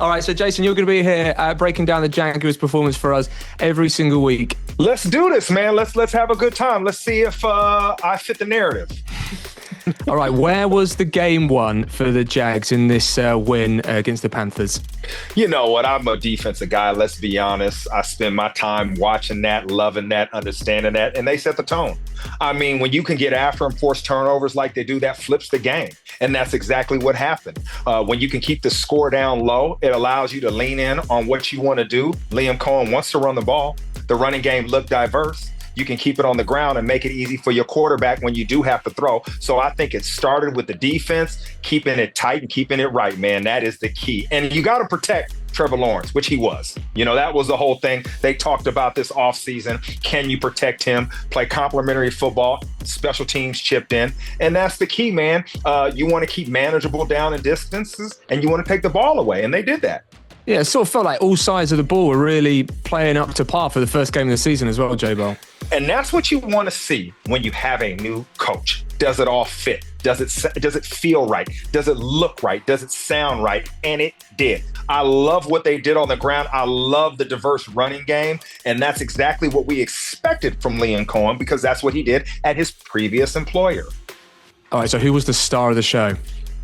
All right, so Jason, you're going to be here breaking down the Jaguars' performance for us every single week. Let's do this, man. Let's have a good time. Let's see if I fit the narrative. All right, where was the game won for the Jags in this win against the Panthers? You know what? I'm a defensive guy. Let's be honest. I spend my time watching that, loving that, understanding that, and they set the tone. I mean, when you can get after and force turnovers like they do, that flips the game. And that's exactly what happened. When you can keep the score down low, it allows you to lean in on what you want to do. Liam Cohen wants to run the ball. The running game looked diverse. You can keep it on the ground and make it easy for your quarterback when you do have to throw. So I think it started with the defense, keeping it tight and keeping it right, man. That is the key. And you got to protect Trevor Lawrence, which he was. You know, that was the whole thing. They talked about this offseason. Can you protect him? Play complementary football, special teams chipped in. And that's the key, man. You want to keep manageable down and distances, and you want to take the ball away. And they did that. Yeah, it sort of felt like all sides of the ball were really playing up to par for the first game of the season as well, J-Bell. And that's what you want to see when you have a new coach. Does it all fit? Does it feel right? Does it look right? Does it sound right? And it did. I love what they did on the ground. I love the diverse running game. And that's exactly what we expected from Liam Cohen, because that's what he did at his previous employer. All right, so who was the star of the show?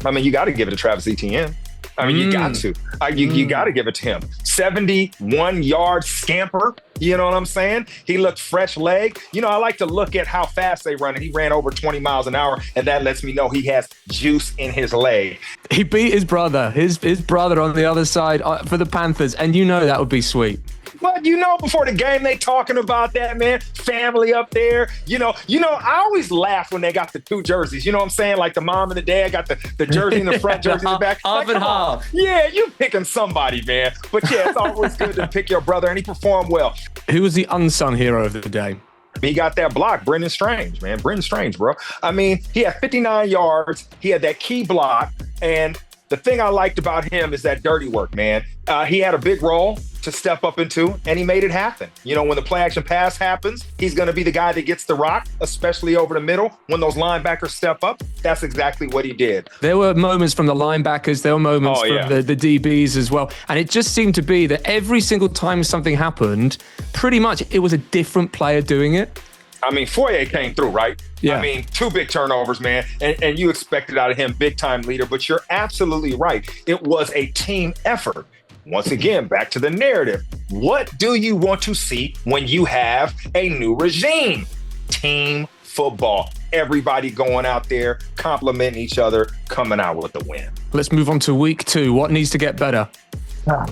I mean, you got to give it to Travis Etienne. I mean, you got to. You got to give it to him. 71-yard scamper. You know what I'm saying? He looked fresh leg. You know, I like to look at how fast they run. And he ran over 20 miles an hour, and that lets me know he has juice in his leg. He beat his brother, his brother on the other side for the Panthers, and you know that would be sweet. But you know, before the game, they talking about that, man. Family up there. You know, I always laugh when they got the two jerseys. You know what I'm saying? Like the mom and the dad got the jersey in the front, jersey in the back. Half and half. Yeah, you picking somebody, man. But yeah, it's always good to pick your brother, and he performed well. Who was the unsung hero of the day? He got that block, Brendan Strange, man. Brendan Strange, bro. I mean, he had 59 yards. He had that key block. And the thing I liked about him is that dirty work, man. He had a big role to step up into, and he made it happen. You know, when the play action pass happens, he's going to be the guy that gets the rock, especially over the middle. When those linebackers step up, that's exactly what he did. There were moments from the linebackers, there were moments from the DBs as well. And it just seemed to be that every single time something happened, pretty much it was a different player doing it. I mean, Foye came through, right? Yeah. I mean, 2 big turnovers, man. And you expected out of him big time leader, but you're absolutely right. It was a team effort. Once again, back to the narrative. What do you want to see when you have a new regime? Team football. Everybody going out there, complimenting each other, coming out with the win. Let's move on to week 2. What needs to get better?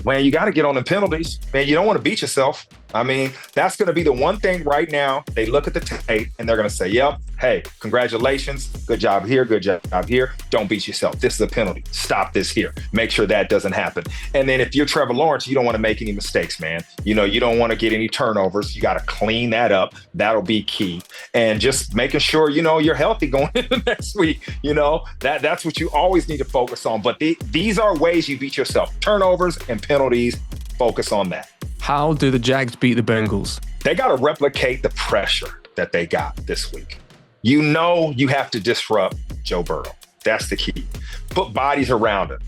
Man, you got to get on the penalties. Man, you don't want to beat yourself. I mean, that's going to be the one thing right now. They look at the tape and they're going to say, yep, hey, congratulations. Good job here. Good job here. Don't beat yourself. This is a penalty. Stop this here. Make sure that doesn't happen. And then if you're Trevor Lawrence, you don't want to make any mistakes, man. You know, you don't want to get any turnovers. You got to clean that up. That'll be key. And just making sure, you know, you're healthy going into next week. You know, that's what you always need to focus on. But these are ways you beat yourself. Turnovers and penalties. Focus on that. How do the Jags beat the Bengals? They got to replicate the pressure that they got this week. You know you have to disrupt Joe Burrow. That's the key. Put bodies around him.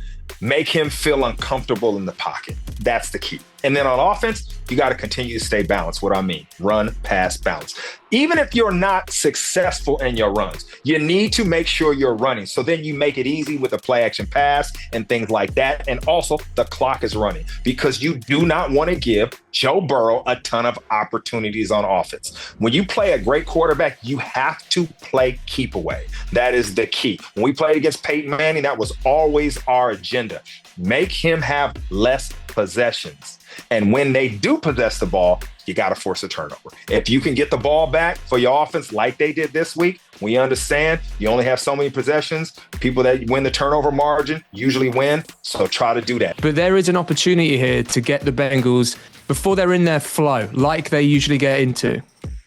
Make him feel uncomfortable in the pocket. That's the key. And then on offense, you got to continue to stay balanced. What I mean, run, pass, balance. Even if you're not successful in your runs, you need to make sure you're running. So then you make it easy with a play action pass and things like that. And also the clock is running because you do not want to give Joe Burrow a ton of opportunities on offense. When you play a great quarterback, you have to play keep away. That is the key. When we played against Peyton Manning, that was always our agenda. Make him have less possessions. And when they do possess the ball, you got to force a turnover. If you can get the ball back for your offense like they did this week, we understand you only have so many possessions. People that win the turnover margin usually win. So try to do that. But there is an opportunity here to get the Bengals before they're in their flow, like they usually get into.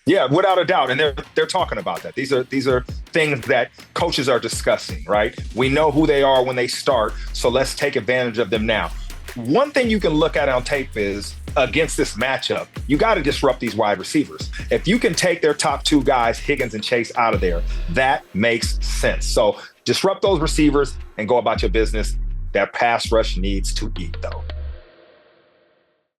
Yeah, without a doubt. And they're talking about that. These are things that coaches are discussing, right? We know who they are when they start. So let's take advantage of them now. One thing you can look at on tape is against this matchup, you got to disrupt these wide receivers. If you can take their top 2 guys, Higgins and Chase, out of there, that makes sense. So disrupt those receivers and go about your business. That pass rush needs to eat, though.